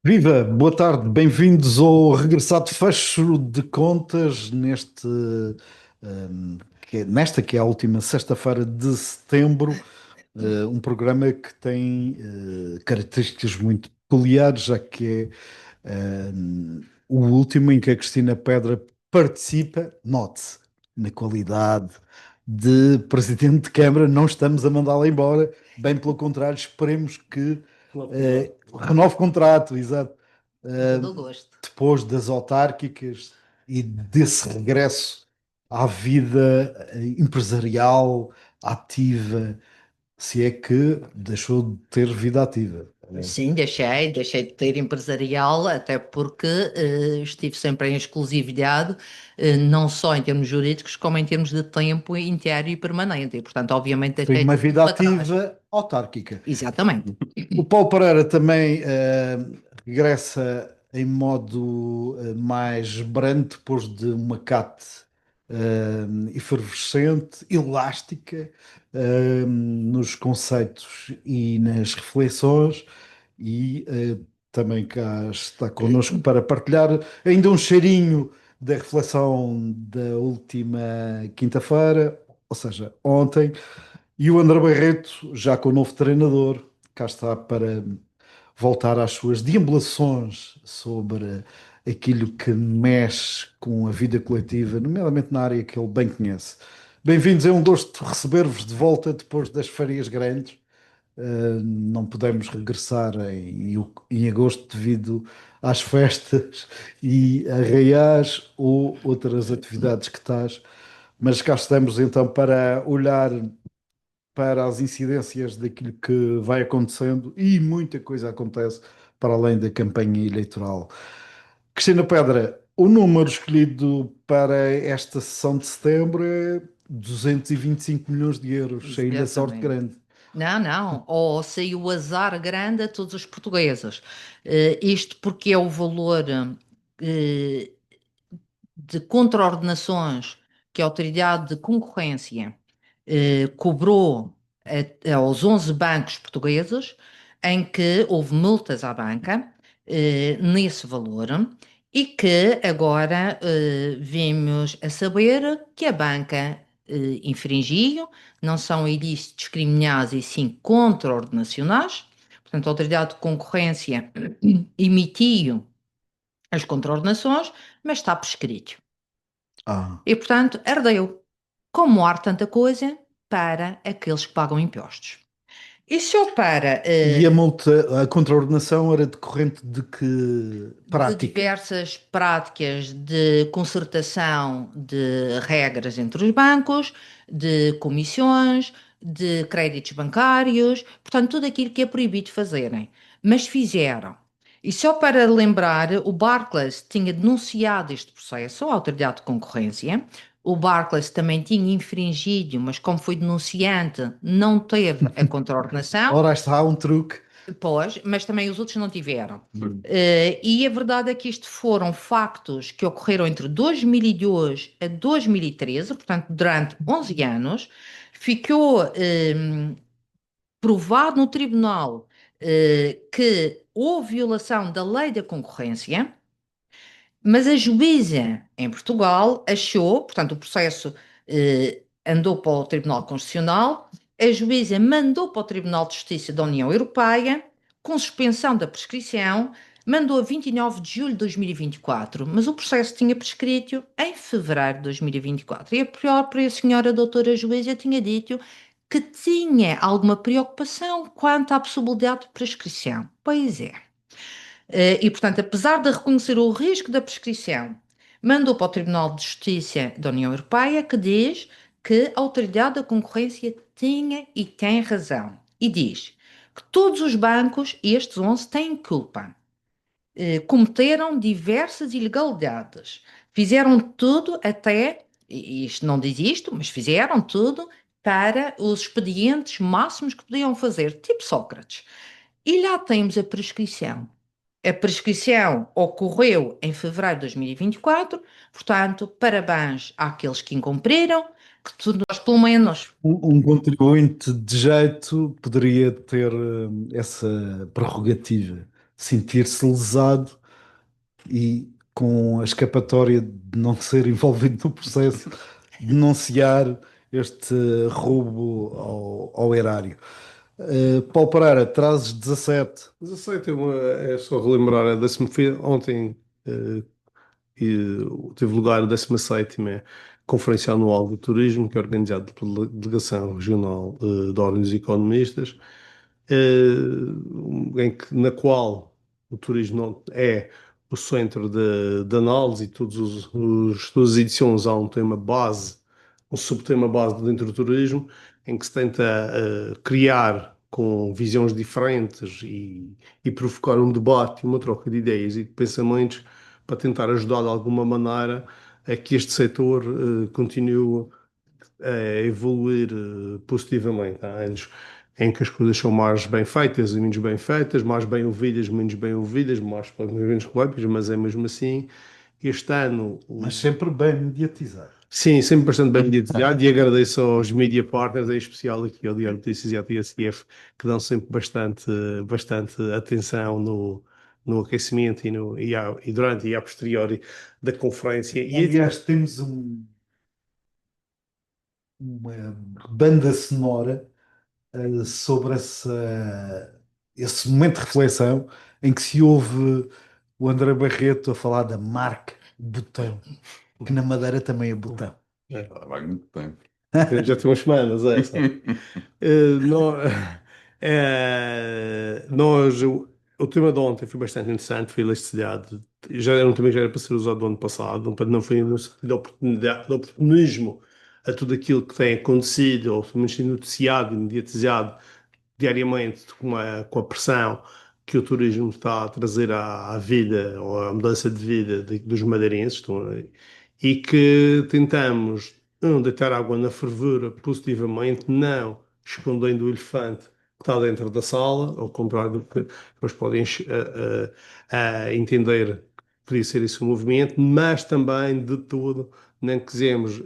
Viva, boa tarde, bem-vindos ao regressado fecho de contas nesta que é a última sexta-feira de setembro, um programa que tem características muito peculiares, já que é o último em que a Cristina Pedra participa, note-se, na qualidade de Presidente de Câmara, não estamos a mandá-la embora, bem pelo contrário, esperemos que renove contrato, exato. Com todo Uh, o gosto. Depois das autárquicas e desse regresso à vida empresarial ativa, se é que deixou de ter vida ativa. Sim, deixei de ter empresarial, até porque estive sempre em exclusividade, não só em termos jurídicos, como em termos de tempo inteiro e permanente. E, portanto, obviamente, Foi deixei uma tudo vida para trás. ativa autárquica. Exatamente. O Paulo Pereira também regressa em modo mais brando depois de uma cate efervescente, elástica, nos conceitos e nas reflexões, e também cá está connosco para partilhar ainda um cheirinho da reflexão da última quinta-feira, ou seja, ontem. E o André Barreto, já com o novo treinador, cá está para voltar às suas deambulações sobre aquilo que mexe com a vida coletiva, nomeadamente na área que ele bem conhece. Bem-vindos, é um gosto receber-vos de volta depois das férias grandes. Não pudemos regressar em agosto devido às festas e arraiais ou outras atividades que tais, mas cá estamos então para olhar para as incidências daquilo que vai acontecendo e muita coisa acontece para além da campanha eleitoral. Cristina Pedra, o número escolhido para esta sessão de setembro é 225 milhões de euros, cheio da sorte Exatamente. grande. Não, não. Ou saiu o azar grande a todos os portugueses. Isto porque é o valor eh, de contraordenações que a Autoridade de Concorrência cobrou aos 11 bancos portugueses, em que houve multas à banca nesse valor, e que agora vimos a saber que a banca infringiu, não são ilícitos criminais e sim contraordenacionais. Portanto, a Autoridade de Concorrência emitiu as contraordenações, mas está prescrito. Ah. E, portanto, ardeu. Como há tanta coisa para aqueles que pagam impostos. E se eu para E a multa, a contraordenação era decorrente de que de prática? diversas práticas de concertação de regras entre os bancos, de comissões, de créditos bancários, portanto, tudo aquilo que é proibido fazerem. Mas fizeram. E só para lembrar, o Barclays tinha denunciado este processo à Autoridade de Concorrência. O Barclays também tinha infringido, mas como foi denunciante, não teve a contraordenação. Ora, está um truque. Pois, mas também os outros não tiveram. Hum. E a verdade é que isto foram factos que ocorreram entre 2002 a 2013, portanto, durante 11 anos. Ficou provado no tribunal que houve violação da lei da concorrência, mas a juíza em Portugal achou, portanto, o processo andou para o Tribunal Constitucional, a juíza mandou para o Tribunal de Justiça da União Europeia, com suspensão da prescrição, mandou a 29 de julho de 2024, mas o processo tinha prescrito em fevereiro de 2024. E a própria senhora doutora juíza tinha dito que tinha alguma preocupação quanto à possibilidade de prescrição. Pois é. E, portanto, apesar de reconhecer o risco da prescrição, mandou para o Tribunal de Justiça da União Europeia, que diz que a Autoridade da Concorrência tinha e tem razão. E diz que todos os bancos, estes 11, têm culpa. Cometeram diversas ilegalidades. Fizeram tudo até, e isto não diz isto, mas fizeram tudo para os expedientes máximos que podiam fazer, tipo Sócrates. E lá temos a prescrição. A prescrição ocorreu em fevereiro de 2024, portanto, parabéns àqueles que incumpriram, que nós, pelo menos, Um contribuinte de jeito poderia ter essa prerrogativa. sentir-se lesado e com a escapatória de não ser envolvido no processo, denunciar este roubo ao erário. Paulo Pereira, trazes 17. 17 é só relembrar, ontem eh, teve lugar a 17ª Conferência Anual do Turismo, que é organizada pela Delegação Regional de Ordens de Economistas, na qual o turismo é o centro de análise e todas as edições há um tema base, um subtema base dentro do turismo, em que se tenta criar com visões diferentes e provocar um debate, uma troca de ideias e de pensamentos para tentar ajudar de alguma maneira a que este setor continue a evoluir positivamente. Há anos em que as coisas são mais bem feitas e menos bem feitas, mais bem ouvidas, menos bem ouvidas, mais menos polémicas, mas é mesmo assim. Este ano, Mas sempre bem mediatizado. sim, sempre bastante bem mediatizado e agradeço aos media partners, em especial aqui ao Diário de Notícias e à TSF, que dão sempre bastante atenção no aquecimento e durante e a posteriori da conferência. Aliás, temos uma banda sonora sobre esse momento de reflexão em que se ouve o André Barreto a falar da marca Botão, que na Madeira também é Botão. Vai muito tempo. Já tem umas semanas, é essa. Nó- o tema de ontem foi bastante interessante, foi elasticidade. Já era um tema que já era para ser usado no ano passado, não foi no sentido de oportunidade, de oportunismo a tudo aquilo que tem acontecido, ou pelo menos sido noticiado e mediatizado diariamente com a pressão que o turismo está a trazer à vida, ou à mudança de vida dos madeirenses, e que tentamos deitar água na fervura positivamente, não escondendo o elefante que está dentro da sala, ao contrário do que depois podem entender que podia ser esse o movimento, mas também de todo não quisemos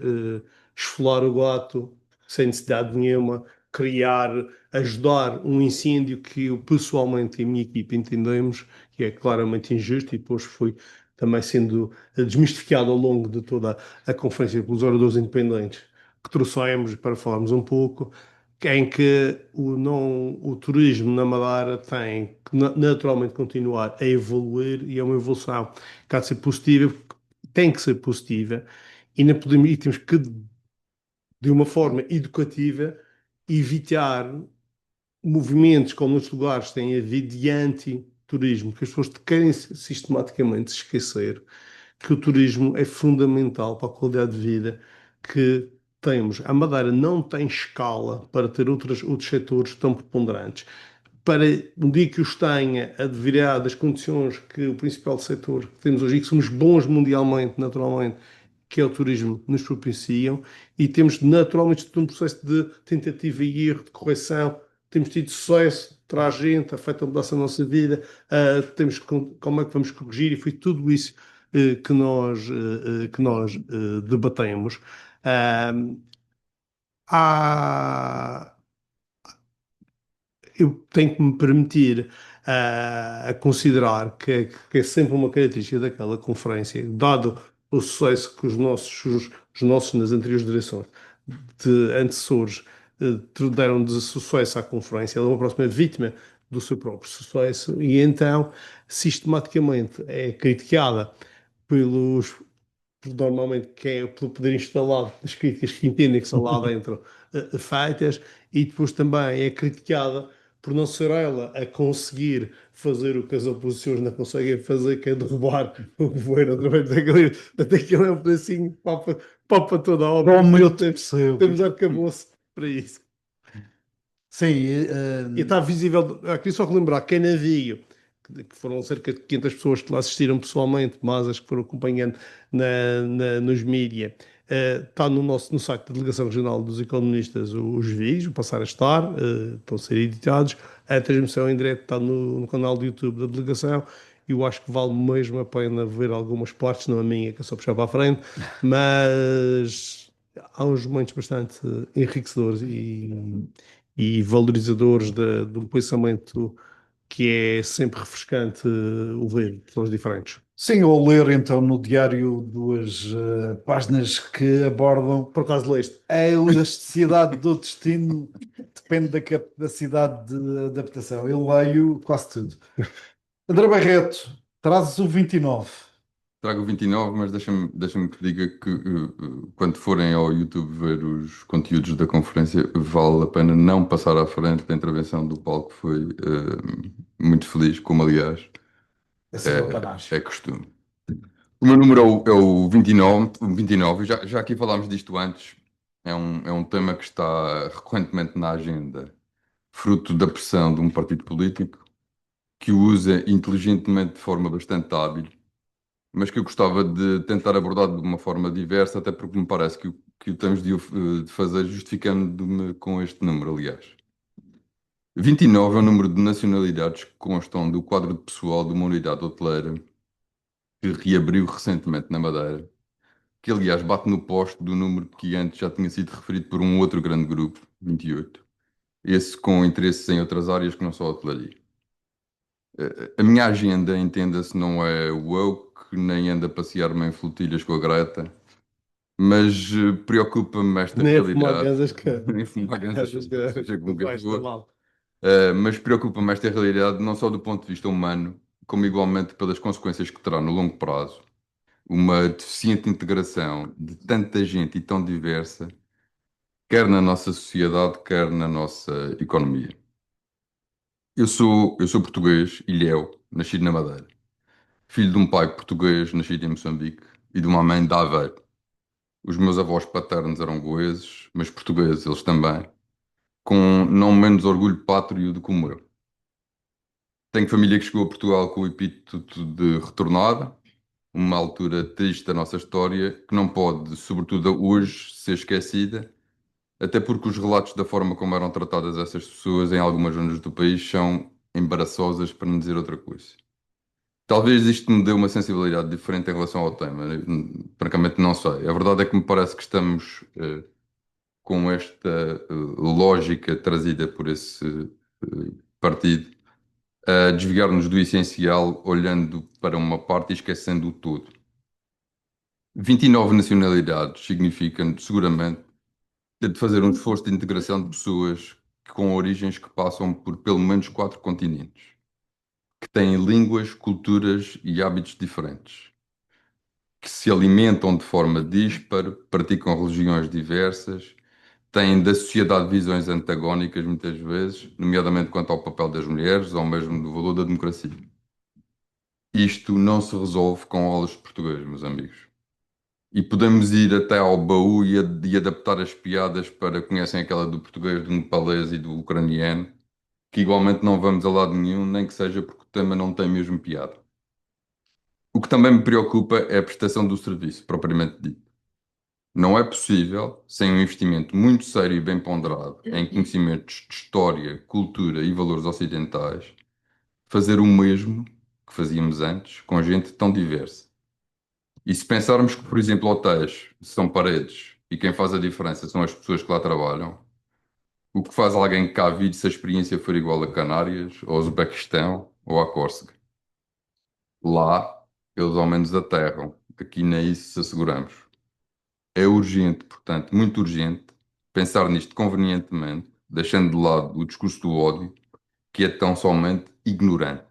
esfolar o gato sem necessidade nenhuma, criar, ajudar um incêndio que eu pessoalmente e a minha equipe entendemos que é claramente injusto e depois foi também sendo desmistificado ao longo de toda a conferência pelos oradores independentes que trouxemos para falarmos um pouco, em que o turismo na Madeira tem que naturalmente continuar a evoluir e é uma evolução que há de ser positiva, tem que ser positiva e temos que, de uma forma educativa, evitar movimentos como nos lugares têm havido de anti-turismo, que as pessoas querem sistematicamente se esquecer que o turismo é fundamental para a qualidade de vida que temos. A Madeira não tem escala para ter outros setores tão preponderantes. Para um dia que os tenha, advirá das condições que o principal setor que temos hoje, e que somos bons mundialmente, naturalmente, que é o turismo, nos propiciam, e temos naturalmente todo um processo de tentativa e erro, de correção. Temos tido sucesso, traz gente, afeta a mudança da nossa vida, como é que vamos corrigir, e foi tudo isso que nós debatemos. Ah, há- eu tenho que me permitir a considerar que é sempre uma característica daquela conferência, dado o sucesso que os nossos nas anteriores direções de antecessores deram de sucesso à conferência, ela é uma próxima vítima do seu próprio sucesso e então sistematicamente é criticada pelos normalmente que é pelo poder instalado das críticas que entendem que são lá dentro feitas, e depois também é criticada por não ser ela a conseguir fazer o que as oposições não conseguem fazer, que é derrubar o governo através daquele, daquele é um pedacinho, papa toda a obra, Como eu te temos percebo. arcabouço para isso. Sim, E está visível, aqui só relembrar, quem navio, que foram cerca de 500 pessoas que lá assistiram pessoalmente, mas as que foram acompanhando nos mídia, está no site da Delegação Regional dos Economistas os vídeos, vão passar a estar, estão a ser editados, a transmissão em direto está no canal do YouTube da Delegação, e eu acho que vale mesmo a pena ver algumas partes, não a minha, que é só puxar para a frente, mas há uns momentos bastante enriquecedores e valorizadores de um pensamento que é sempre refrescante ouvir pessoas diferentes. Sim, ou ler então no diário duas páginas que abordam Por acaso leste? a elasticidade do destino, depende da capacidade de adaptação. Eu leio quase tudo. André Barreto, trazes o 29. Trago 29, mas deixa-me que diga que quando forem ao YouTube ver os conteúdos da conferência, vale a pena não passar à frente da intervenção do Paulo, que foi muito feliz, como aliás É sempre apanágio. é costume. O meu número é o 29, já aqui falámos disto antes, é um tema que está recorrentemente na agenda, fruto da pressão de um partido político que o usa inteligentemente de forma bastante hábil, mas que eu gostava de tentar abordar de uma forma diversa, até porque me parece que o temos de fazer justificando-me com este número, aliás. 29 é o número de nacionalidades que constam do quadro de pessoal de uma unidade hoteleira que reabriu recentemente na Madeira, que aliás bate no poste do número que antes já tinha sido referido por um outro grande grupo, 28. Esse com interesses em outras áreas que não só a hotelaria. A minha agenda, entenda-se, não é woke, nem anda a passear-me em flotilhas com a Greta, mas preocupa-me esta Nem a fumar realidade. gansas que Nem fumar gansas, seja como quer vais for. mal. Mas preocupa-me esta realidade não só do ponto de vista humano, como igualmente pelas consequências que terá no longo prazo uma deficiente integração de tanta gente e tão diversa, quer na nossa sociedade, quer na nossa economia. Eu sou português, ilhéu, nascido na Madeira. Filho de um pai português, nascido em Moçambique, e de uma mãe de Aveiro. Os meus avós paternos eram goeses, mas portugueses eles também, com não menos orgulho pátrio do que o meu. Tenho família que chegou a Portugal com o epíteto de retornada, uma altura triste da nossa história, que não pode, sobretudo hoje, ser esquecida, até porque os relatos da forma como eram tratadas essas pessoas em algumas zonas do país são embaraçosas, para não dizer outra coisa. Talvez isto me dê uma sensibilidade diferente em relação ao tema. Francamente, não sei. A verdade é que me parece que estamos com esta lógica trazida por esse partido a desviar-nos do essencial, olhando para uma parte e esquecendo o todo. 29 nacionalidades significa, seguramente, ter de fazer um esforço de integração de pessoas com origens que passam por pelo menos 4 continentes, que têm línguas, culturas e hábitos diferentes, que se alimentam de forma díspare, praticam religiões diversas, têm da sociedade visões antagónicas muitas vezes, nomeadamente quanto ao papel das mulheres ou mesmo do valor da democracia. Isto não se resolve com aulas de português, meus amigos. E podemos ir até ao baú e adaptar as piadas para conhecem aquela do português, do nepalês e do ucraniano, que igualmente não vamos a lado nenhum, nem que seja porque o tema não tem mesmo piada. O que também me preocupa é a prestação do serviço, propriamente dito. Não é possível, sem um investimento muito sério e bem ponderado em conhecimentos de história, cultura e valores ocidentais, fazer o mesmo que fazíamos antes com gente tão diversa. E se pensarmos que, por exemplo, hotéis são paredes e quem faz a diferença são as pessoas que lá trabalham, o que faz alguém cá vir se a experiência for igual a Canárias, ou ao Uzbequistão, ou à Córcega? Lá, eles ao menos aterram. Aqui nem isso se asseguramos. É urgente, portanto, muito urgente, pensar nisto convenientemente, deixando de lado o discurso do ódio, que é tão somente ignorante.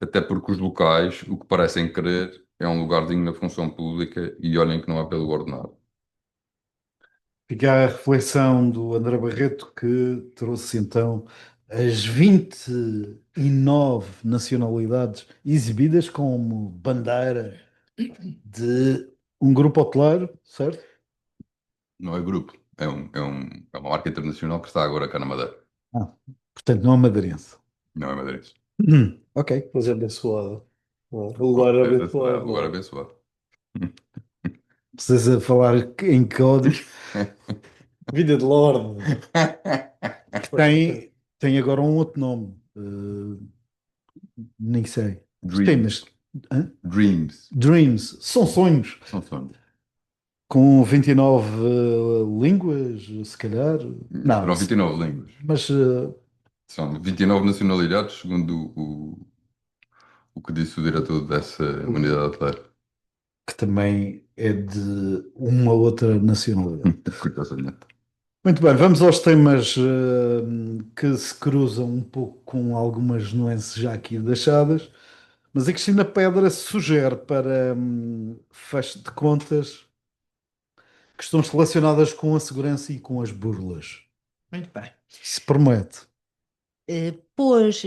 Até porque os locais, o que parecem querer, é um lugarzinho na função pública e olhem que não é pelo ordenado. Fica a reflexão do André Barreto que trouxe então as 29 nacionalidades exibidas como bandeira de um grupo hoteleiro, certo? Não é grupo, é uma marca internacional que está agora cá na Madeira. Ah, portanto, não é madeirense. Não é madeirense. Ok. Mas é abençoado. O lugar é É abençoado. um lugar abençoado. Precisa falar em código. Vida de Lorde. Tem agora um outro nome. Nem sei. Tem, mas. Dreams. Hã? Dreams. Dreams. São sonhos. São sonhos. Com 29 línguas, se calhar. Não, Serão 29 línguas. mas São 29 nacionalidades, segundo o que disse o diretor dessa unidade hoteleira. Que também é de uma outra nacionalidade. Curiosamente. Muito bem, vamos aos temas que se cruzam um pouco com algumas nuances já aqui deixadas, mas a Cristina Pedra sugere para fecho de contas questões relacionadas com a segurança e com as burlas. Muito bem. Se promete. Pois,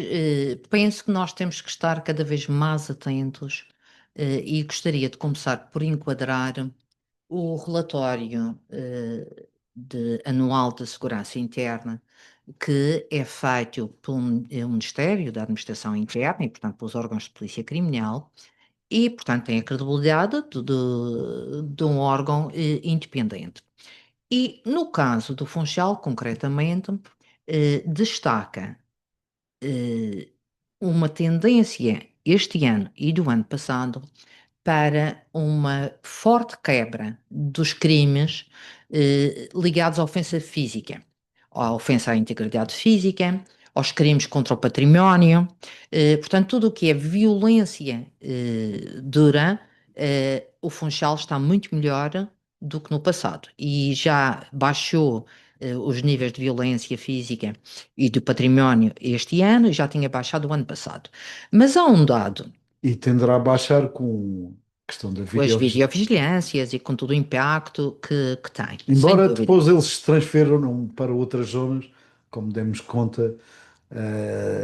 penso que nós temos que estar cada vez mais atentos, e gostaria de começar por enquadrar o relatório, anual de segurança interna, que é feito pelo Ministério da Administração Interna e, portanto, pelos órgãos de polícia criminal, e, portanto, tem a credibilidade de um órgão independente. E, no caso do Funchal, concretamente, destaca eh, uma tendência este ano e do ano passado para uma forte quebra dos crimes ligados à ofensa física, à ofensa à integridade física, aos crimes contra o património, portanto, tudo o que é violência dura, o Funchal está muito melhor do que no passado e já baixou os níveis de violência física e do património este ano, já tinha baixado o ano passado. Mas há um dado E tenderá a baixar com a questão da com as videovigilância. videovigilâncias e com todo o impacto que tem, sem Embora dúvida. depois eles se transferam para outras zonas, como demos conta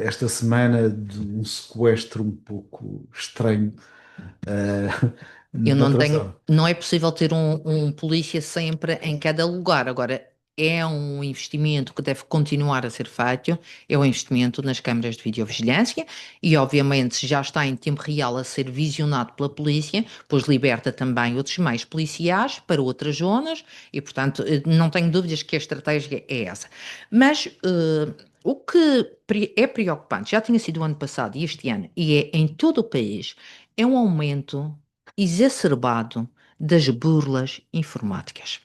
esta semana de um sequestro um pouco estranho Eu não noutra tenho, zona. não é possível ter um polícia sempre em cada lugar. Agora, é um investimento que deve continuar a ser feito, é um investimento nas câmaras de videovigilância e, obviamente, já está em tempo real a ser visionado pela polícia, pois liberta também outros meios policiais para outras zonas e, portanto, não tenho dúvidas que a estratégia é essa. Mas o que é preocupante, já tinha sido o ano passado e este ano, e é em todo o país, é um aumento exacerbado das burlas informáticas,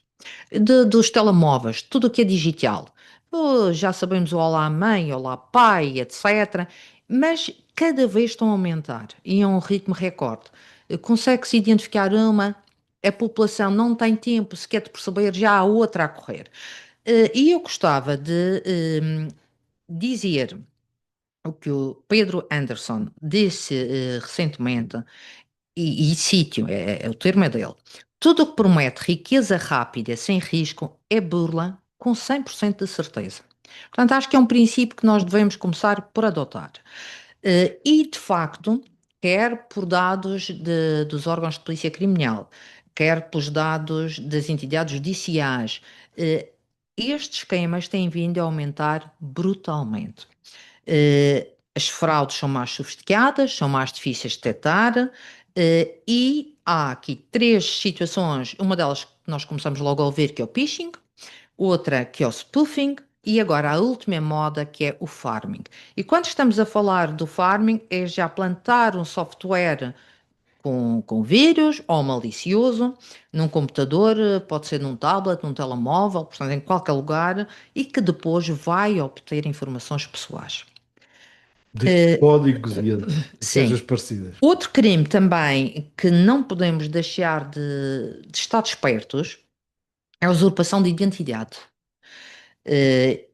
dos telemóveis, tudo o que é digital. Oh, já sabemos o Olá Mãe, Olá Pai, etc. Mas cada vez estão a aumentar e a um ritmo recorde. Consegue-se identificar uma, a população não tem tempo sequer de perceber, já há outra a correr. E eu gostava de dizer o que o Pedro Anderson disse recentemente, e sítio, o termo é dele. Tudo o que promete riqueza rápida, sem risco, é burla, com 100% de certeza. Portanto, acho que é um princípio que nós devemos começar por adotar. E, de facto, quer por dados dos órgãos de polícia criminal, quer pelos dados das entidades judiciais, estes esquemas têm vindo a aumentar brutalmente. As fraudes são mais sofisticadas, são mais difíceis de detectar, e há aqui três situações. Uma delas que nós começamos logo a ouvir, que é o phishing, outra que é o spoofing, e agora a última moda, que é o farming. E quando estamos a falar do farming, é já plantar um software com vírus ou malicioso num computador, pode ser num tablet, num telemóvel, portanto, em qualquer lugar, e que depois vai obter informações pessoais. De códigos e Sim. coisas parecidas. Outro crime também que não podemos deixar de estar despertos é a usurpação de identidade.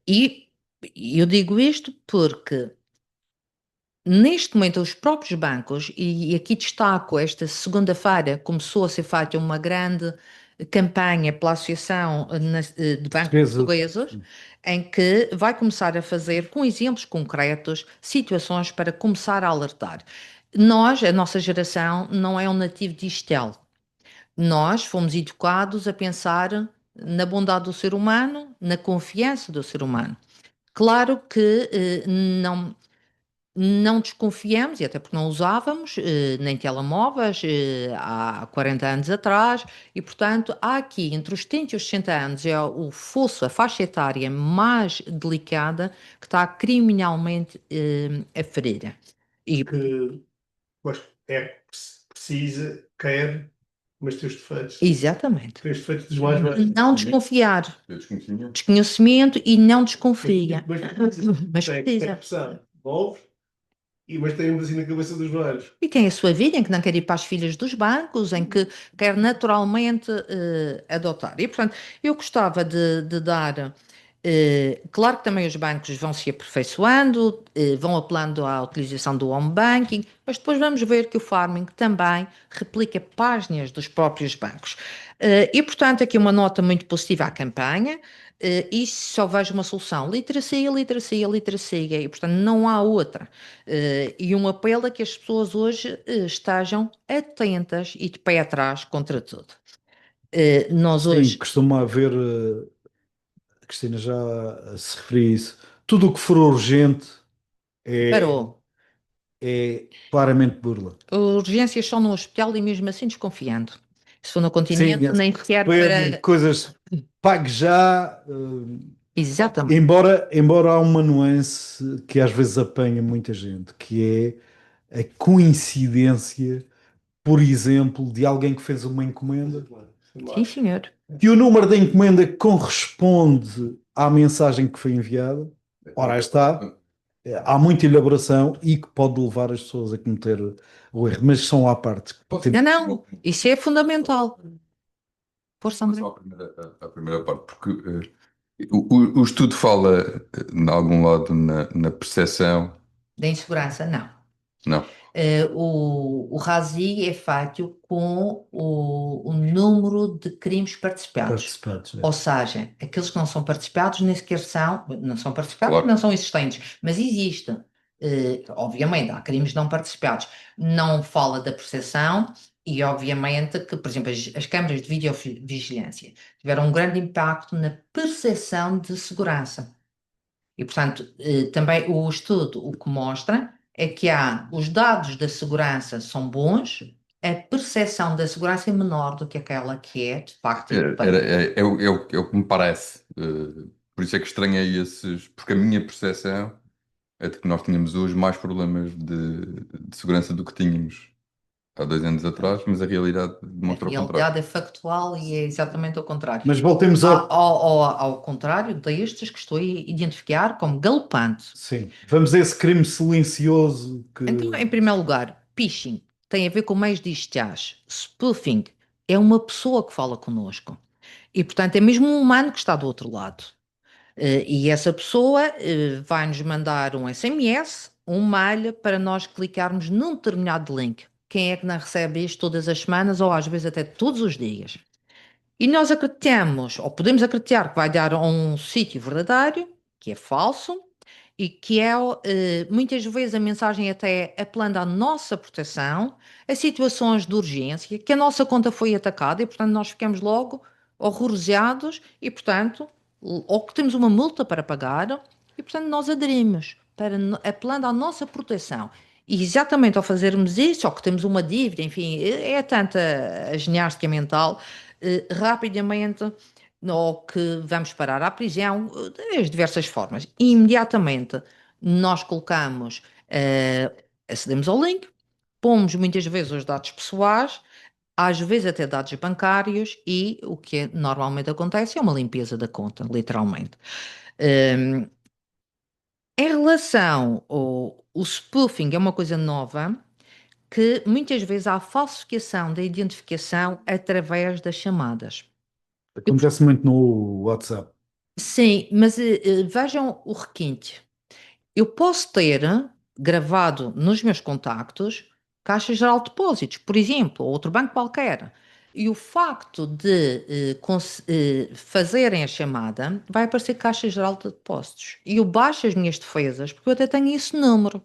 E eu digo isto porque neste momento os próprios bancos, e aqui destaco, esta segunda-feira começou a ser feita uma grande campanha pela Associação de Bancos Portuguesa. Portuguesos, em que vai começar a fazer, com exemplos concretos, situações para começar a alertar. Nós, a nossa geração, não é um nativo digital. Nós fomos educados a pensar na bondade do ser humano, na confiança do ser humano. Claro que não desconfiamos, e até porque não usávamos nem telemóveis há 40 anos atrás, e portanto há aqui entre os 70 e os 60 anos é o fosso, a faixa etária mais delicada que está criminalmente a ferir. E Que pois, é precisa, quer Mas tem os defeitos. Exatamente. Tem os defeitos dos mais velhos. Não desconfiar. Eu desconhecia. Desconhecimento e não desconfia. Mas Mas tem precisa. pressão. Ouves? Mas tem assim na cabeça dos velhos. E tem a sua vida em que não quer ir para as filhas dos bancos, em que quer naturalmente adotar. E, portanto, eu gostava de dar. Claro que também os bancos vão se aperfeiçoando, vão apelando à utilização do home banking, mas depois vamos ver que o farming também replica páginas dos próprios bancos. E, portanto, aqui uma nota muito positiva à campanha. E só vejo uma solução: literacia, literacia, literacia, e portanto não há outra. E um apelo a que as pessoas hoje estejam atentas e de pé atrás contra tudo. Nós Sim, hoje costuma haver, a Cristina já se referiu a isso, tudo o que for urgente é, parou. é claramente burla. Urgências só no hospital e mesmo assim desconfiando. Se for no Sim, continente, nem sequer para. coisas pague já, Exatamente. embora há uma nuance que às vezes apanha muita gente, que é a coincidência, por exemplo, de alguém que fez uma encomenda, Sim, senhor. que o número da encomenda corresponde à mensagem que foi enviada. Ora, aí está. Há muita elaboração e que pode levar as pessoas a cometer o erro, mas são à parte. Não, não. Isso é fundamental. Força, André. Só a primeira parte, porque o estudo fala, em algum lado, na percepção. Da insegurança, não. Não. O RASI é feito com o número de crimes participados. Participantes, né? Ou seja, aqueles que não são participados nem sequer não são participados, Claro. não são existentes, mas existe. Obviamente, há crimes não participados. Não fala da percepção e, obviamente, que, por exemplo, as câmaras de videovigilância tiveram um grande impacto na percepção de segurança. E, portanto, também o estudo o que mostra é que os dados da segurança são bons, a percepção da segurança é menor do que aquela que é, de facto, É o que me parece. Por isso é que estranhei esses. Porque a minha percepção é de que nós tínhamos hoje mais problemas de segurança do que tínhamos há 2 anos atrás, mas a realidade A demonstra o contrário. realidade é factual e é exatamente o contrário. Mas voltemos Ao contrário destes que estou a identificar como galopante. Sim, vamos a esse crime silencioso que. Então, em primeiro lugar, phishing tem a ver com meios digitais. Spoofing é uma pessoa que fala connosco. E, portanto, é mesmo um humano que está do outro lado. E essa pessoa vai-nos mandar um SMS, um mail, para nós clicarmos num determinado link. Quem é que não recebe isto todas as semanas ou às vezes até todos os dias? E nós acreditamos, ou podemos acreditar, que vai dar a um sítio verdadeiro, que é falso, e que é, muitas vezes, a mensagem até apelando à nossa proteção, a situações de urgência, que a nossa conta foi atacada e, portanto, nós ficamos logo horrorizados e, portanto, ou que temos uma multa para pagar e, portanto, nós aderimos, apelando à nossa proteção. E exatamente ao fazermos isso, ou que temos uma dívida, enfim, é tanta a ginástica mental, rapidamente, ou que vamos parar à prisão, das diversas formas. E imediatamente nós colocamos, acedemos ao link, pomos muitas vezes os dados pessoais, às vezes até dados bancários, e o que normalmente acontece é uma limpeza da conta, literalmente. Em relação ao spoofing, é uma coisa nova, que muitas vezes há falsificação da identificação através das chamadas. Acontece muito no WhatsApp. Sim, mas vejam o requinte. Eu posso ter gravado nos meus contactos Caixa Geral de Depósitos, por exemplo, ou outro banco qualquer. E o facto de fazerem a chamada vai aparecer Caixa Geral de Depósitos. E eu baixo as minhas defesas porque eu até tenho esse número.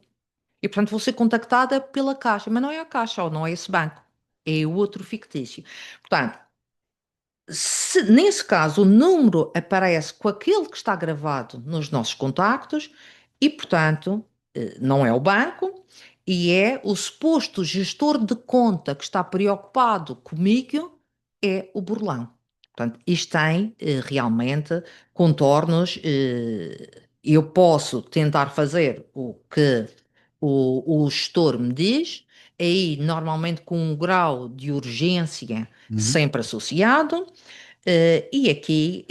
E portanto vou ser contactada pela Caixa, mas não é a Caixa ou não é esse banco. É o outro fictício. Portanto, nesse caso, o número aparece com aquele que está gravado nos nossos contactos e, portanto, não é o banco e é o suposto gestor de conta que está preocupado comigo, é o burlão. Portanto, isto tem realmente contornos. Eu posso tentar fazer o que o gestor me diz, aí normalmente com um grau de urgência sempre associado. E aqui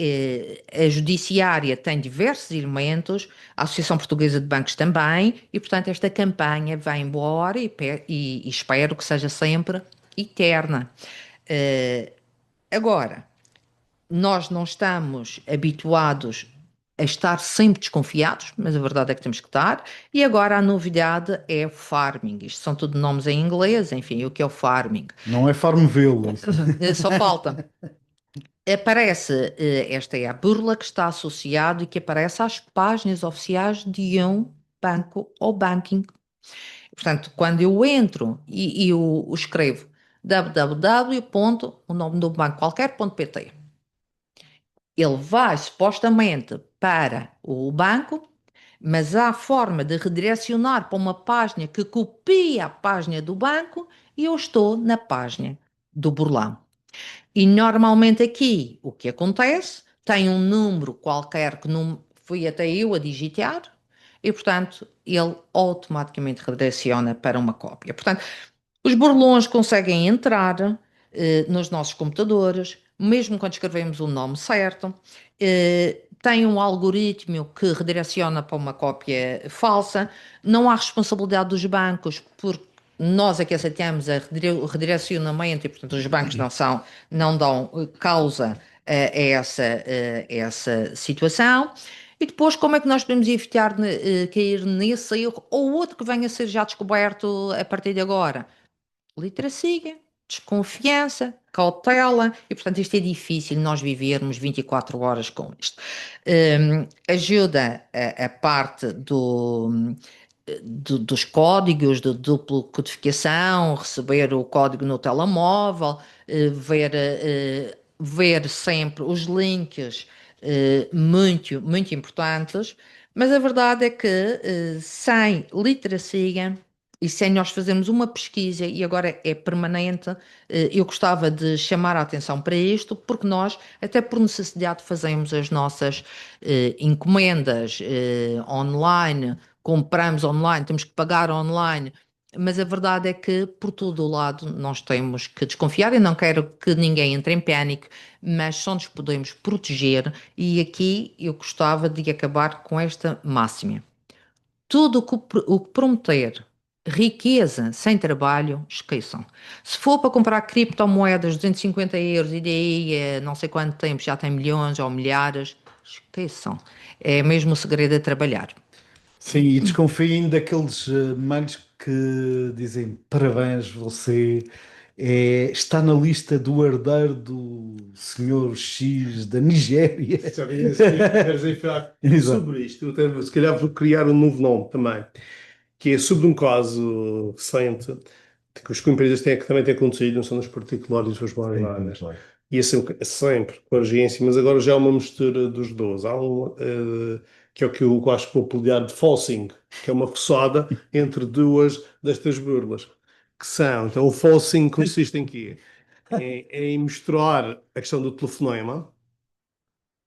a Judiciária tem diversos elementos, a Associação Portuguesa de Bancos também, e portanto esta campanha vai embora e espero que seja sempre eterna. Eh, Agora, nós não estamos habituados a estar sempre desconfiados, mas a verdade é que temos que estar. E agora a novidade é o farming. Isto são tudo nomes em inglês, enfim, o que é o farming? Não é Farmville. Só falta. Aparece, esta é a burla que está associado e que aparece às páginas oficiais de um banco ou banking. Portanto, quando eu entro e eu escrevo www. O nome do banco qualquer.pt, ele vai supostamente para o banco, mas há forma de redirecionar para uma página que copia a página do banco e eu estou na página do burlão. E normalmente aqui o que acontece tem um número qualquer que não fui até eu a digitar e, portanto, ele automaticamente redireciona para uma cópia. Portanto, os burlões conseguem entrar nos nossos computadores, mesmo quando escrevemos o nome certo. Tem um algoritmo que redireciona para uma cópia falsa. Não há responsabilidade dos bancos, porque nós é que aceitamos o redirecionamento e, portanto, os bancos não dão causa a essa situação. E depois, como é que nós podemos evitar cair nesse erro ou outro que venha a ser já descoberto a partir de agora? Literacia, desconfiança, cautela, e portanto isto é difícil nós vivermos 24 horas com isto. Ajuda a parte dos códigos de dupla codificação, receber o código no telemóvel, ver sempre os links, muito importantes, mas a verdade é que sem literacia e sem nós fazermos uma pesquisa, e agora é permanente, eu gostava de chamar a atenção para isto, porque nós, até por necessidade, fazemos as nossas encomendas online, compramos online, temos que pagar online, mas a verdade é que por todo o lado nós temos que desconfiar. Eu não quero que ninguém entre em pânico, mas só nos podemos proteger, e aqui eu gostava de acabar com esta máxima. Tudo o que prometer riqueza sem trabalho, esqueçam. Se for para comprar criptomoedas, 250 euros, e daí não sei quanto tempo já tem milhões ou milhares, esqueçam. É mesmo o segredo a trabalhar. Sim, e desconfiem daqueles mails que dizem parabéns, você está na lista do herdeiro do senhor X da Nigéria. Exato. Sobre isto, eu até, se calhar vou criar um novo nome também, que é sobre um caso recente que as empresas têm, que também tem acontecido, não são nos particulares e suas barbaridades. E é sempre com urgência, mas agora já é uma mistura dos dois. Há um que é o que eu acho que vou apelidar de falsing, que é uma forçada entre duas destas burlas. Que são, então o falsing consiste em quê? É em misturar a questão do telefonema,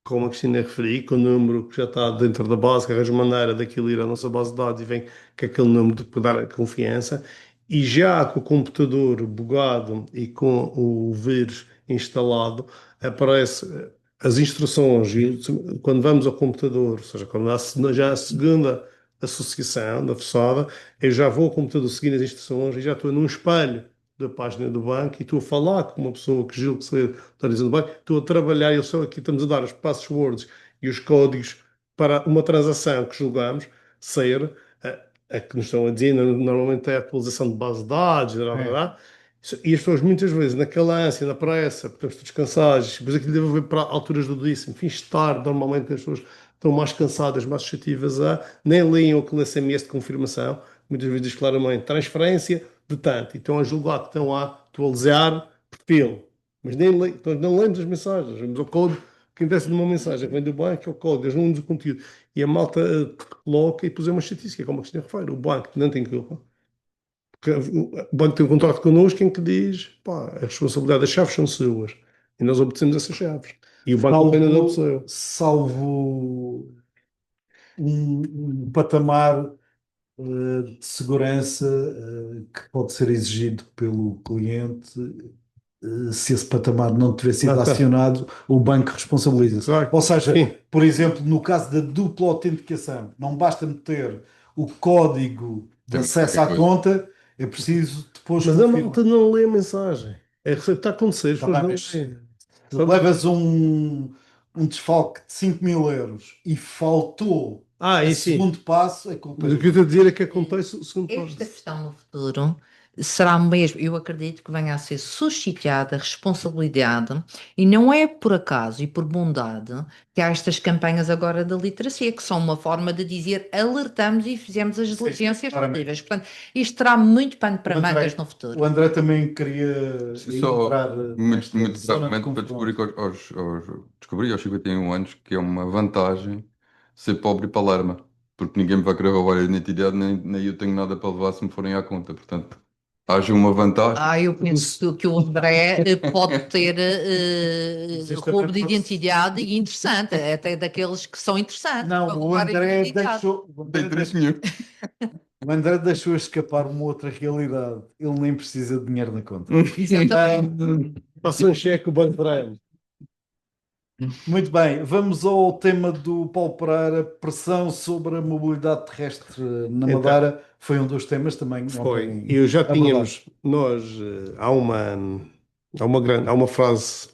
como a Cristina referi, com o número que já está dentro da base, que arranja maneira daquilo ir à nossa base de dados e vem com aquele número de dar a confiança, e já com o computador bugado e com o vírus instalado, aparece as instruções, e quando vamos ao computador, ou seja, quando há já a segunda associação da forçada, eu já vou ao computador seguindo as instruções e já estou num espelho da página do banco e estou a falar com uma pessoa que julgo que está dizendo bem, estou a trabalhar, eu só aqui estamos a dar os passwords e os códigos para uma transação que julgamos ser a que nos estão a dizer, normalmente é a atualização de base de dados, blá, blá, blá. E as pessoas muitas vezes naquela ânsia, na pressa, porque estamos todos cansados, depois aquilo deve haver para alturas do dia, assim, fim de tarde, normalmente as pessoas estão mais cansadas, mais suscetíveis nem leem aquele SMS de confirmação, muitas vezes diz claramente transferência de tanto, e estão a julgar que estão a atualizar perfil, mas então não lemos as mensagens, vemos o código que interessa numa mensagem que vem do banco, é o código, eles não lemos o conteúdo, e a malta coloca e depois é uma estatística, como a Cristina refere, o banco não tem culpa. Porque o banco tem um contrato connosco em que diz, pá, a responsabilidade das chaves são suas, e nós obedecemos essas chaves. E o banco ainda não obedeceu. Salvo um patamar de segurança que pode ser exigido pelo cliente. Se esse patamar não tiver sido Tá. acionado, o banco responsabiliza-se. Claro. Ou seja, Sim. por exemplo, no caso da dupla autenticação, não basta meter o código de Temos acesso qualquer à coisa. conta, é preciso depois Mas a confirmar. malta não lê a mensagem. É isso que está a acontecer, as Tá pessoas bem, não mas leem. se levas um desfalque de 5.000 euros e faltou o Aí sim. segundo passo, a culpa é Mas o do que eu banco. estou a dizer é que acontece o segundo Esta passo. questão no futuro será mesmo, eu acredito que venha a ser suscitada a responsabilidade, e não é por acaso e por bondade que há estas campanhas agora da literacia, que são uma forma de dizer alertamos e fizemos as Sim, diligências claramente. possíveis. Portanto, isto terá muito pano para O André, mangas no o futuro. André também queria Só entrar muito, nesta muito zona de brevemente para descobrir confronto. descobri aos 51 anos que é uma vantagem ser pobre e palerma, porque ninguém me vai querer roubar a identidade, nem eu tenho nada para levar se me forem à conta. Portanto, haja uma vantagem. Eu penso que o André pode ter Existe a roubo de preocupação. identidade interessante, até daqueles que são interessantes Não, para o roubar a André identidade. deixou, Não tem interesse nenhum. o André deixou escapar uma outra realidade. Ele nem precisa de dinheiro na conta. Exatamente. Passa um cheque, o banco trai. Muito bem, vamos ao tema do Paulo Pereira, pressão sobre a mobilidade terrestre na Então, Madeira. Foi um dos temas também foi. ontem Eu já abordado. tínhamos, nós, há uma frase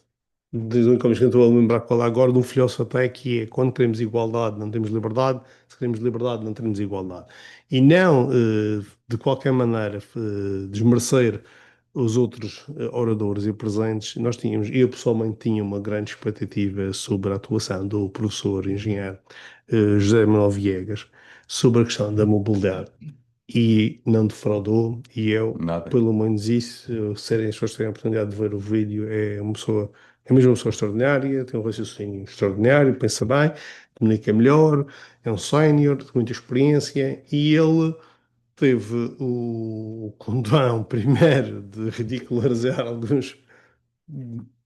de como estou a lembrar qual é agora, de um filósofo até que é: quando queremos igualdade, não temos liberdade; se queremos liberdade, não temos igualdade. E não, de qualquer maneira, desmerecer os outros oradores e presentes. Nós tínhamos, eu pessoalmente tinha uma grande expectativa sobre a atuação do professor engenheiro José Manuel Viegas sobre a questão da mobilidade, e não defraudou. E eu, Nada. pelo menos isso, se as pessoas tiverem a oportunidade de ver o vídeo, é uma pessoa, é mesmo uma pessoa extraordinária, tem um raciocínio extraordinário, pensa bem, comunica melhor, é um sénior de muita experiência, e ele teve o condão primeiro de ridicularizar alguns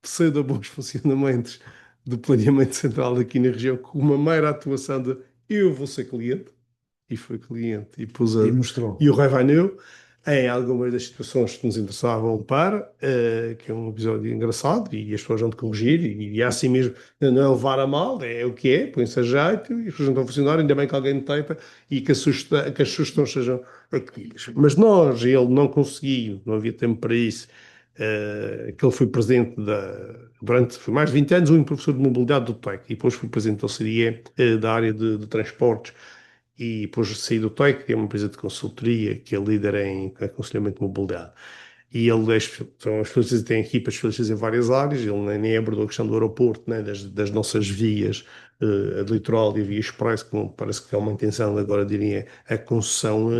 pseudo-bons funcionamentos do planeamento central aqui na região, com uma mera atuação de eu vou ser cliente, e foi cliente, e pôs E mostrou. e o revenue em algumas das situações que nos interessavam para, que é um episódio engraçado, e as pessoas vão de corrigir, e é assim mesmo, não é levar a mal, é o que é, põe-se a jeito, e as pessoas não estão a funcionar, ainda bem que alguém tenta, e que, que as sugestões sejam acolhidas. Mas nós, ele não conseguiu, não havia tempo para isso, que ele foi presidente durante foi mais de 20 anos, o único professor de mobilidade do TEC, e depois foi presidente da OCDE, da área de transportes, e depois saí do TEC, que é uma empresa de consultoria que é líder em aconselhamento de mobilidade. E ele são as especialistas, tem equipas especialistas em várias áreas. Ele nem abordou a questão do aeroporto, né, das nossas vias, a de litoral e a via express, como parece que é uma intenção agora, diria, a concessão,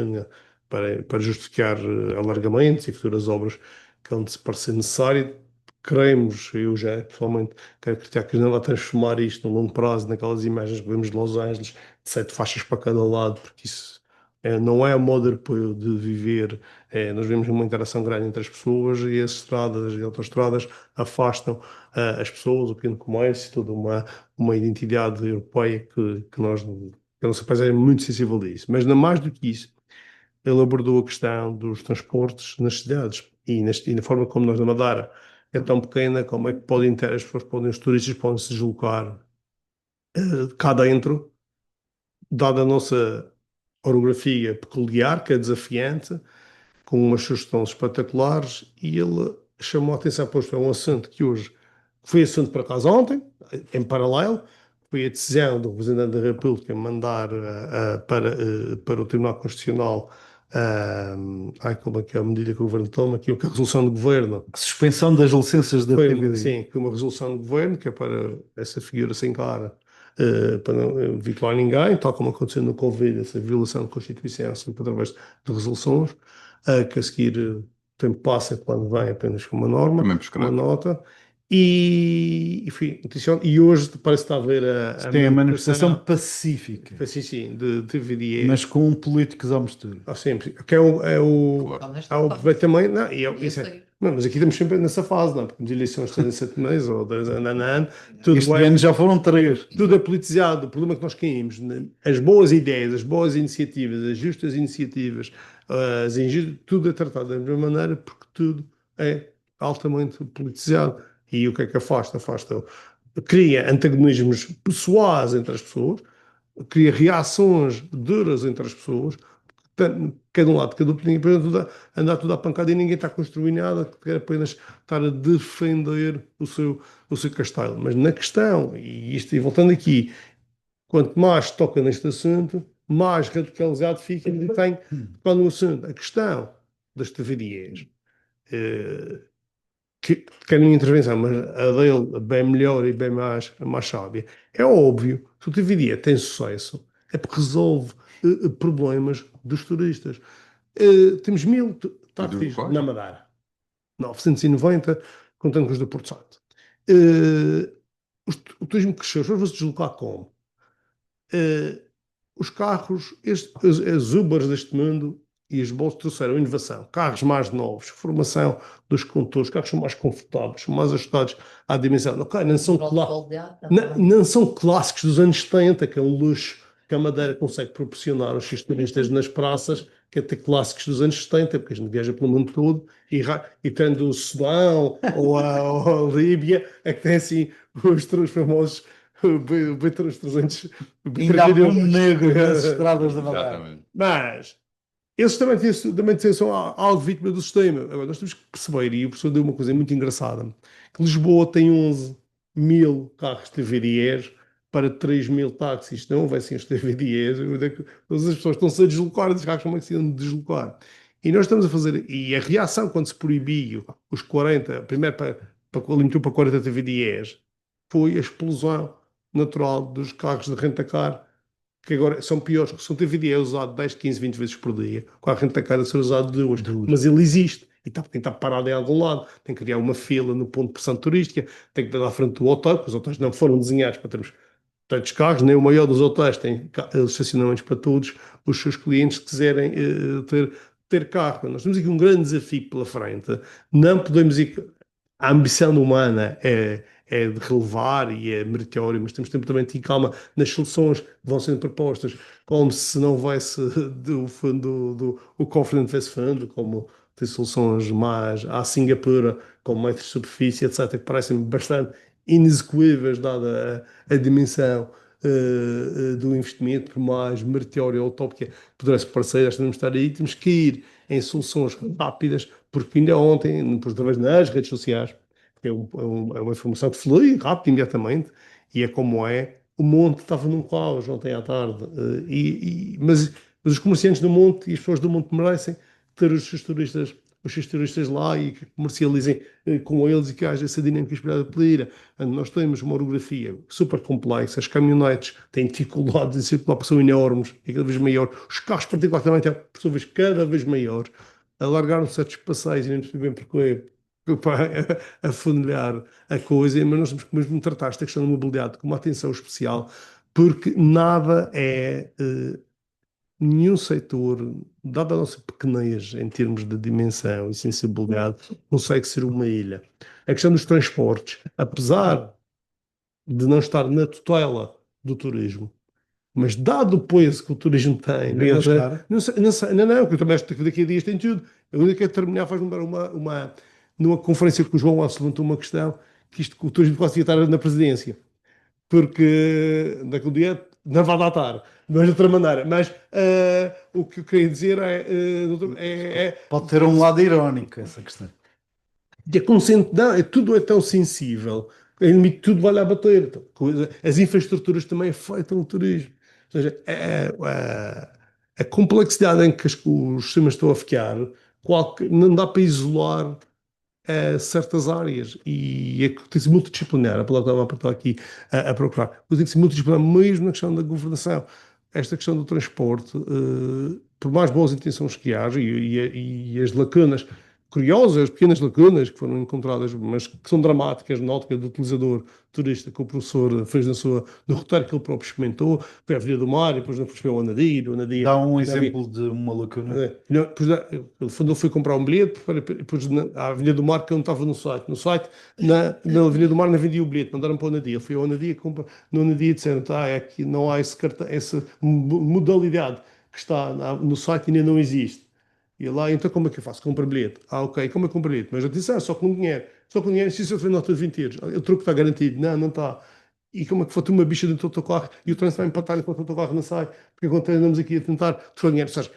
para justificar alargamentos e futuras obras que vão parecer necessário. Queremos, eu já pessoalmente quero acreditar que não vai transformar isto no longo prazo naquelas imagens que vemos de Los Angeles, de 7 faixas para cada lado, porque isso não é o modo europeu de viver. Nós vemos uma interação grande entre as pessoas, e as estradas e autoestradas afastam as pessoas, o pequeno comércio, toda uma identidade europeia que nós, que a nossa país é muito sensível a isso. Mas não mais do que isso, ele abordou a questão dos transportes nas cidades, e na forma como nós na Madeira é tão pequena, como é que podem ter, as pessoas podem, os turistas podem se deslocar cá dentro, dada a nossa orografia peculiar, que é desafiante, com umas sugestões espetaculares. E ele chamou a atenção para um assunto que hoje foi assunto por acaso ontem, em paralelo, foi a decisão do Presidente da República mandar para o Tribunal Constitucional, como é que é a medida que o Governo toma, que é a resolução do Governo. Suspensão das licenças da TVD. Sim, que é uma resolução do Governo, que é para essa figura sem cara, para não vincular ninguém, tal como aconteceu no Covid, essa violação da Constituição, sempre através de resoluções, que a seguir o tempo passa quando vem apenas com uma norma, Também uma prescreve. nota. Enfim, e hoje parece que está a haver Tem a manifestação manifestação, pacífica, sim, sim, de TVDE. mas com políticos ao mistura. Sempre, que Claro. também, não, Isso aí. não, mas aqui estamos sempre nessa fase, não, porque as eleições têm 7 meses ou 2 anos, tudo Este ano já foram 3. tudo é politizado. O problema é que nós caímos, né? As boas ideias, as boas iniciativas, as justas iniciativas, tudo é tratado da mesma maneira porque tudo é altamente politizado. E o que é que afasta? Cria antagonismos pessoais entre as pessoas, cria reações duras entre as pessoas, cada um lado, cada outro, andar tudo à pancada e ninguém está a construir nada, quer apenas estar a defender o seu castelo. Mas na questão, e voltando aqui, quanto mais toca neste assunto, mais radicalizado fica e tem quando o assunto. A questão das TVDs, que a minha intervenção, mas a dele bem melhor e bem mais sábia, é óbvio que o TVD tem sucesso, é porque resolve problemas dos turistas. Temos 1000 táxis quais? na Madeira, 990, contando com os do Porto Santo. Eh, o turismo cresceu, as pessoas se deslocar como? Eh, os carros, as Ubers deste mundo e as bolsas trouxeram inovação, carros mais novos, formação dos condutores, carros são mais confortáveis, são mais ajustados à dimensão. Ok, não são clássicos dos anos 70, que é um luxo que a Madeira consegue proporcionar aos seus turistas nas praças, que é ter clássicos dos anos 70, porque a gente viaja pelo mundo todo e tendo o Sudão ou a Líbia, é que tem assim os famosos os 300 Ainda há mundo negro nas estradas da Madeira. Exatamente. mas eles também são algo vítima do sistema. Agora, nós temos que perceber, e o professor deu uma coisa muito engraçada, que Lisboa tem 11.000 carros TVDEs para 3.000 táxis. Se não houvessem os TVDEs, todas as pessoas estão-se a deslocar, os carros como é que se iam deslocar? E nós estamos a fazer, e a reação quando se proibiu os 40, primeiro limitou para 40 TVDEs, foi a explosão natural dos carros de renta-car, que agora são piores, que são TVD é usado 10, 15, 20 vezes por dia, com a renta-car a ser usado 2, mas ele existe e tem que estar parado em algum lado, tem que criar uma fila no ponto de pressão turística, tem que estar à frente do hotel, porque os hotéis não foram desenhados para termos tantos carros, nem o maior dos hotéis tem estacionamentos para todos os seus clientes que quiserem ter carro. Nós temos aqui um grande desafio pela frente, não podemos ir. A ambição humana é de relevar e é meritório, mas temos tempo também de ter calma nas soluções que vão sendo propostas, como se não houvesse do fundo o Confident Face Fund, como tem soluções mais à Singapura, com metros de superfície, etc., que parecem bastante inexecuíveis, dada a dimensão do investimento, por mais meritório ou utópica pudesse parecer, nós temos de estar aí, temos que ir em soluções rápidas, porque ainda ontem, depois através das redes sociais, é uma informação que flui rápido, imediatamente, e é como é. O monte estava num caos ontem à tarde, mas os comerciantes do monte e as pessoas do monte merecem ter os seus turistas lá e que comercializem com eles e que haja essa dinâmica inspirada pela ira. Nós temos uma orografia super complexa, as caminhonetes têm dificuldades em circular porque são enormes e cada vez maior. Os carros, particularmente, têm, por sua vez, cada vez maior. Alargaram certos passeios e não percebi bem porquê, para afunilar a coisa, mas nós temos que mesmo tratar esta questão da mobilidade com uma atenção especial, porque nada nenhum setor, dada a nossa pequenez em termos de dimensão e sensibilidade, consegue ser uma ilha. A questão dos transportes, apesar de não estar na tutela do turismo, mas dado o peso que o turismo tem, não, que eu também acho que daqui a dias tem tudo. A única que é terminar faz-me dar numa conferência que o João Alves levantou uma questão, que o turismo quase ia estar na presidência, porque naquele dia não vai datar, mas de outra maneira. Mas o que eu queria dizer doutor, Pode ter um lado irónico essa questão. não, tudo é tão sensível, em limite tudo vai lá bater. Então, as infraestruturas também afetam o turismo. Ou seja, a complexidade em que os sistemas estão a ficar, não dá para isolar certas áreas e é que tem que ser multidisciplinar, a palavra estava a apertar aqui a procurar, mas tem que ser multidisciplinar mesmo na questão da governação. Esta questão do transporte, por mais boas intenções que haja e as lacunas curiosas, pequenas lacunas que foram encontradas, mas que são dramáticas na ótica do utilizador turista que o professor fez no roteiro que ele próprio experimentou, foi a Avenida do Mar, e depois percebeu o Anadia, Dá um exemplo de uma lacuna. Depois, ele foi comprar um bilhete, depois a Avenida do Mar que não estava no site. No site, na Avenida do Mar não vendia o bilhete, mandaram para o Anadia. Ele foi ao Anadia, no Anadia disseram, é aqui não há essa modalidade que está no site ainda não existe. E lá, então como é que eu faço? Compro bilhete. Ok, como é que compro bilhete? Mas eu disse, só com dinheiro. Só com dinheiro, se eu tiver nota de 20 euros. O truque está garantido. Não, não está. E como é que foi uma bicha dentro do autocarro e o trânsito vai empatar enquanto o autocarro não sai? Porque enquanto andamos aqui a tentar trocar dinheiro. Ou seja,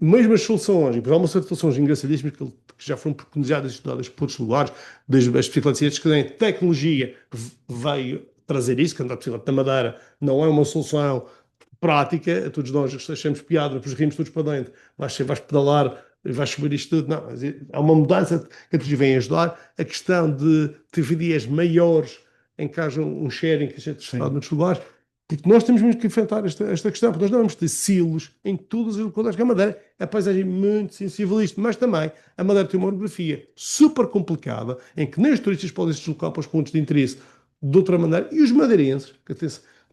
mesmo as soluções, e depois há uma série de soluções engraçadíssimas que já foram preconizadas e estudadas por outros lugares, desde as bicicletas que têm tecnologia que veio trazer isso, que andar de bicicleta na Madeira não é uma solução prática, todos nós achamos piada, depois rimos todos para dentro, vais pedalar, vais subir isto tudo. Não, há uma mudança que a vem ajudar. A questão de ter dias maiores em que haja um sharing que seja testado noutros lugares, porque nós temos mesmo que enfrentar esta questão, porque nós não vamos ter silos em todas as localidades, que a Madeira é a paisagem muito sensível a isto, mas também a Madeira tem uma orografia super complicada, em que nem os turistas podem se deslocar para os pontos de interesse de outra maneira, e os madeirenses, que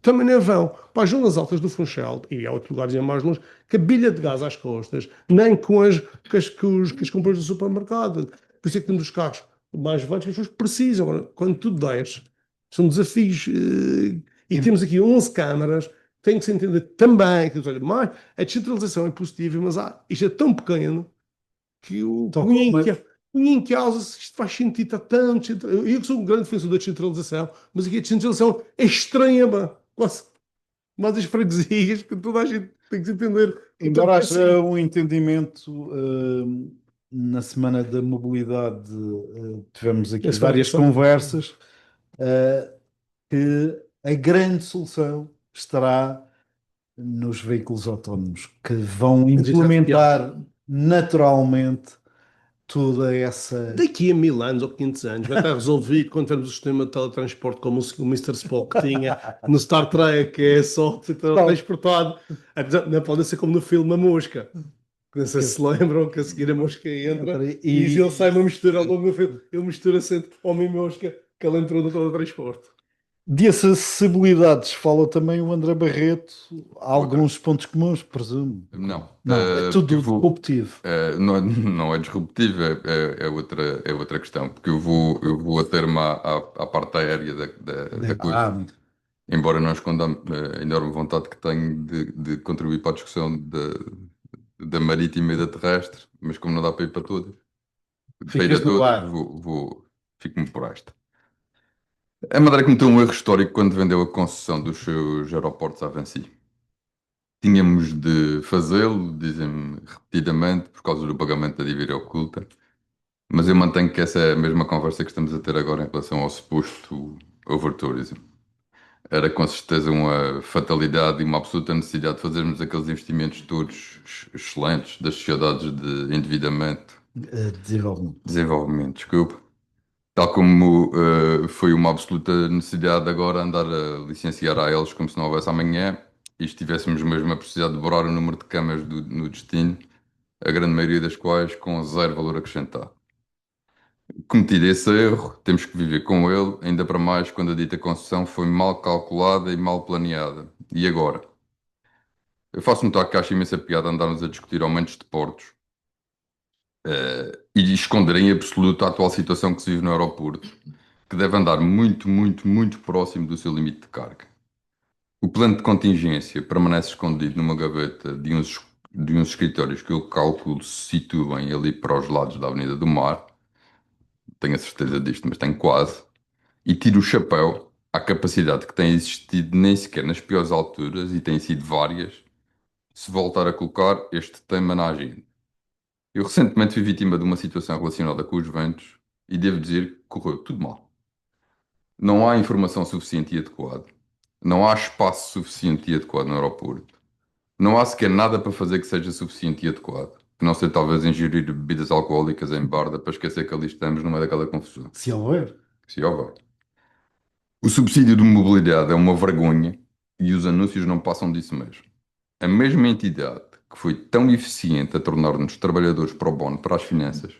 também não vão para as zonas altas do Funchal, e há outros lugares mais longe, que a bilha de gás às costas, nem com as compras do supermercado. Por isso é que temos os carros mais velhos que as pessoas precisam. Agora, quando tu desces, são desafios. E temos aqui 11 câmaras, tem que se entender também que olha, mas a descentralização é positiva, mas isto é tão pequeno que o punha em causa se isto faz sentido, está tão descentralizado. Eu que sou um grande defensor da descentralização, mas aqui a descentralização é extrema, quase mais as freguesias, que toda a gente tem que se entender. Embora haja um entendimento, na Semana da Mobilidade, tivemos aqui várias conversas, que a grande solução estará nos veículos autónomos, que vão implementar naturalmente toda essa. Daqui a 1000 anos ou 500 anos vai estar resolvido quando tivermos o sistema de teletransporte como o Mr. Spock tinha no Star Trek, que é só teletransportado. Não pode ser como no filme A Mosca. Não sei se lembram que a seguir a mosca entra e ele sai uma mistura ao longo do filme. Ele mistura-se homem-mosca que ele entrou no teletransporte. De acessibilidades fala também o André Barreto, há alguns pontos comuns, presumo. Não. É tudo disruptivo. Não é disruptivo, é outra questão, porque eu vou ater-me à parte aérea da coisa. Embora não esconda a enorme vontade que tenho de contribuir para a discussão da marítima e da terrestre, mas como não dá para ir para todas, fico-me por esta. A Madeira cometeu um erro histórico quando vendeu a concessão dos seus aeroportos à Vinci. Tínhamos de fazê-lo, dizem-me repetidamente, por causa do pagamento da dívida oculta, mas eu mantenho que essa é a mesma conversa que estamos a ter agora em relação ao suposto overtourism. Era com certeza uma fatalidade e uma absoluta necessidade de fazermos aqueles investimentos todos excelentes das sociedades de endividamento. Desenvolvimento, desculpa. Tal como foi uma absoluta necessidade agora andar a licenciar a eles como se não houvesse amanhã e estivéssemos mesmo a precisar de dobrar o número de camas no destino, a grande maioria das quais com zero valor acrescentado. Cometido esse erro, temos que viver com ele, ainda para mais quando a dita concessão foi mal calculada e mal planeada. E agora? Eu faço notar que acho imensa piada andarmos a discutir aumentos de portos e esconder em absoluto a atual situação que se vive no aeroporto, que deve andar muito, muito, muito próximo do seu limite de carga. O plano de contingência permanece escondido numa gaveta de uns escritórios que eu calculo se situem ali para os lados da Avenida do Mar. Tenho a certeza disto, mas tenho quase. E tiro o chapéu à capacidade que tem existido nem sequer nas piores alturas, e têm sido várias, se voltar a colocar este tema na agenda. Eu recentemente fui vítima de uma situação relacionada com os ventos e devo dizer que correu tudo mal. Não há informação suficiente e adequada. Não há espaço suficiente e adequado no aeroporto. Não há sequer nada para fazer que seja suficiente e adequado. Que não seja talvez ingerir bebidas alcoólicas em barda para esquecer que ali estamos no meio daquela confusão. Se houver. Se houver. O subsídio de mobilidade é uma vergonha e os anúncios não passam disso mesmo. A mesma entidade que foi tão eficiente a tornar-nos trabalhadores pro bono para as finanças,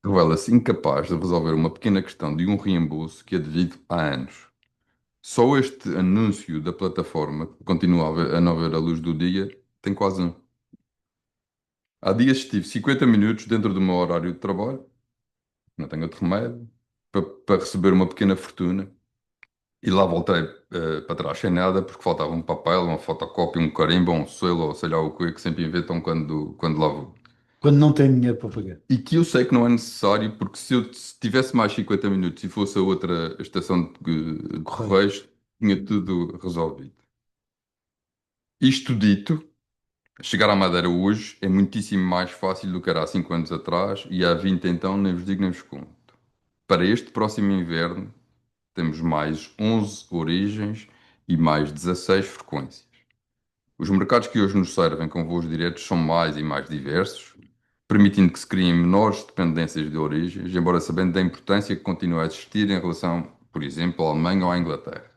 revela-se incapaz de resolver uma pequena questão de um reembolso que é devido há anos. Só este anúncio da plataforma, que continuava a não ver a luz do dia, tem quase um. Há dias estive 50 minutos dentro do meu horário de trabalho, não tenho outro remédio, para receber uma pequena fortuna. E lá voltei para trás sem nada, porque faltava um papel, uma fotocópia, um carimbo, um selo, ou sei lá o que sempre inventam quando lá vou. Quando não tem dinheiro para pagar. E que eu sei que não é necessário, porque se eu tivesse mais 50 minutos e fosse a outra estação de Correios, tinha tudo resolvido. Isto dito, chegar à Madeira hoje é muitíssimo mais fácil do que era há 5 anos atrás, e há 20 então nem vos digo nem vos conto. Para este próximo inverno, temos mais 11 origens e mais 16 frequências. Os mercados que hoje nos servem com voos diretos são mais e mais diversos, permitindo que se criem menores dependências de origens, embora sabendo da importância que continua a existir em relação, por exemplo, à Alemanha ou à Inglaterra.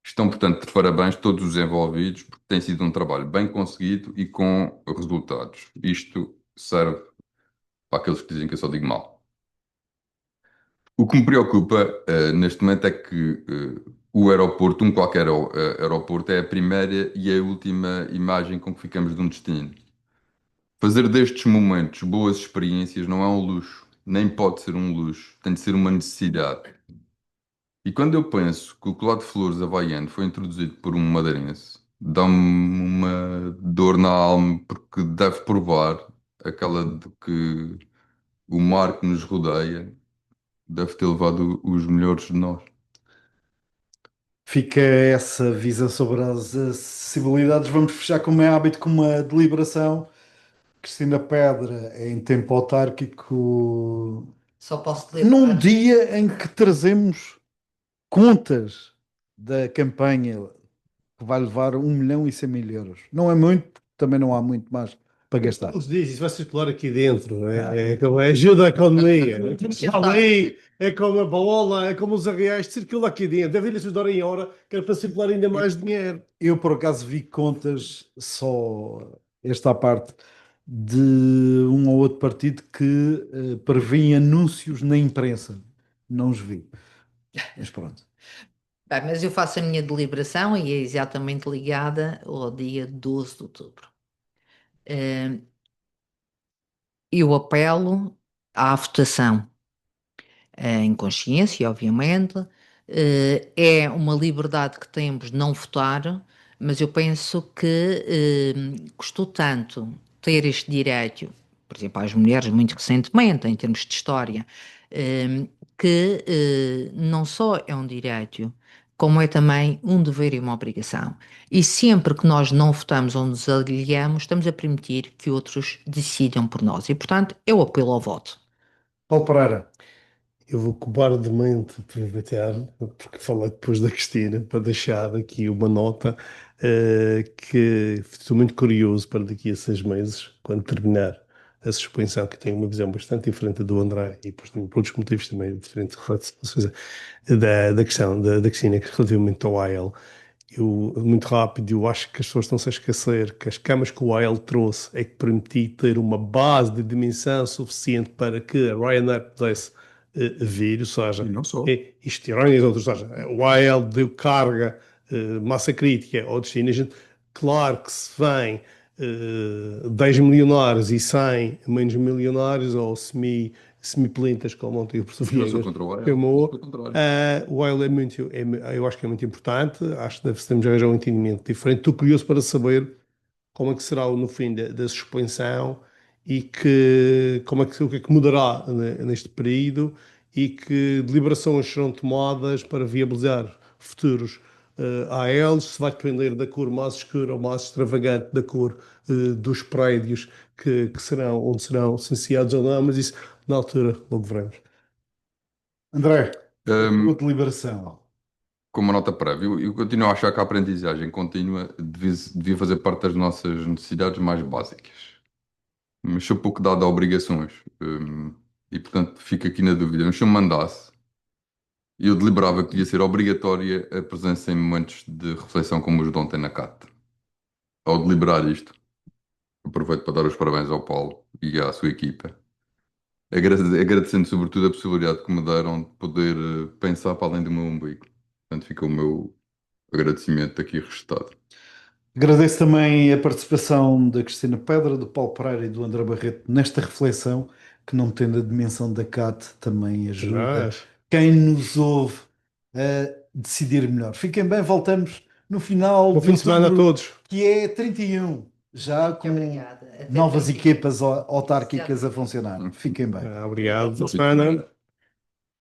Estão, portanto, de parabéns todos os envolvidos, porque tem sido um trabalho bem conseguido e com resultados. Isto serve para aqueles que dizem que eu só digo mal. O que me preocupa neste momento é que o aeroporto, um qualquer aeroporto, é a primeira e a última imagem com que ficamos de um destino. Fazer destes momentos boas experiências não é um luxo, nem pode ser um luxo, tem de ser uma necessidade. E quando eu penso que o colar de flores havaiano foi introduzido por um madeirense, dá-me uma dor na alma, porque deve provar aquela de que o mar que nos rodeia deve ter levado os melhores de nós. Fica essa visão sobre as acessibilidades. Vamos fechar, como é hábito, com uma deliberação. Cristina Pedra, em tempo autárquico, Só posso num lembrar. dia em que trazemos contas da campanha que vai levar 1.100.000 euros. Não é muito, também não há muito mais para gastar. Os diz, isso vai circular aqui dentro, ajuda a economia. Ali é como a bola, é como os reais, circula aqui dentro. Deve-lhes ajudar em hora, que é para circular ainda mais dinheiro. Eu, por acaso, vi contas só esta parte de um ou outro partido que prevê anúncios na imprensa. Não os vi. Mas pronto. Bem, mas eu faço a minha deliberação e é exatamente ligada ao dia 12 de outubro. Eh, Eu apelo à votação em consciência, obviamente. É uma liberdade que temos de não votar, mas eu penso que custou tanto ter este direito, por exemplo, às mulheres muito recentemente, em termos de história, eh, que não só é um direito, como é também um dever e uma obrigação. E sempre que nós não votamos ou nos aliamos, estamos a permitir que outros decidam por nós. E, portanto, eu apelo ao voto. Paulo Pereira, Eu vou cobardemente aproveitar, porque falei depois da Cristina, para deixar aqui uma nota que estou muito curioso para daqui a 6 meses, quando terminar a suspensão, que tem uma visão bastante diferente do André e por outros motivos também diferentes da questão da Cristina relativamente ao AL. Eu, muito rápido, eu acho que as pessoas estão-se a esquecer que as camas que o AL trouxe é que permitiu ter uma base de dimensão suficiente para que a Ryanair pudesse vir, ou seja, E não só. isto irónias outros, ou seja, o AL deu carga, massa crítica ao destino. Claro que se vem 10 milionários e 100 menos milionários ou semi-plintas, como ontem o professor Eu não sou Viegas contra o AEL, chamou, pelo contrário. o AL é muito, eu acho que é muito importante, acho que devemos arranjar um entendimento diferente. Estou curioso para saber como é que será no fim da suspensão e o que é que mudará neste período e que deliberações serão tomadas para viabilizar futuros ALs, se vai depender da cor mais escura ou mais extravagante da cor dos prédios onde serão licenciados ou não, mas isso na altura logo veremos. André, a tua Um, deliberação. com uma nota prévia, eu continuo a achar que a aprendizagem contínua devia fazer parte das nossas necessidades mais básicas. Mas sou pouco dado a obrigações. E, portanto, fico aqui na dúvida. Mas se eu me mandasse, eu deliberava que devia ser obrigatória a presença em momentos de reflexão como os de ontem na CAT. Ao deliberar isto, Aproveito para dar os parabéns ao Paulo e à sua equipa. Agradecendo sobretudo a possibilidade que me deram de poder pensar para além do meu umbigo. Portanto, fica o meu agradecimento aqui registado. Agradeço também a participação da Cristina Pedra, do Paulo Pereira e do André Barreto nesta reflexão, que não tendo a dimensão da CAT também ajuda Mas, quem nos ouve a decidir melhor. Fiquem bem, voltamos no final bom de fim de semana a outubro, todos. que é 31, já Muito com obrigada. Até novas 31. equipas autárquicas a funcionar. Fiquem bem. Obrigado. Boa semana.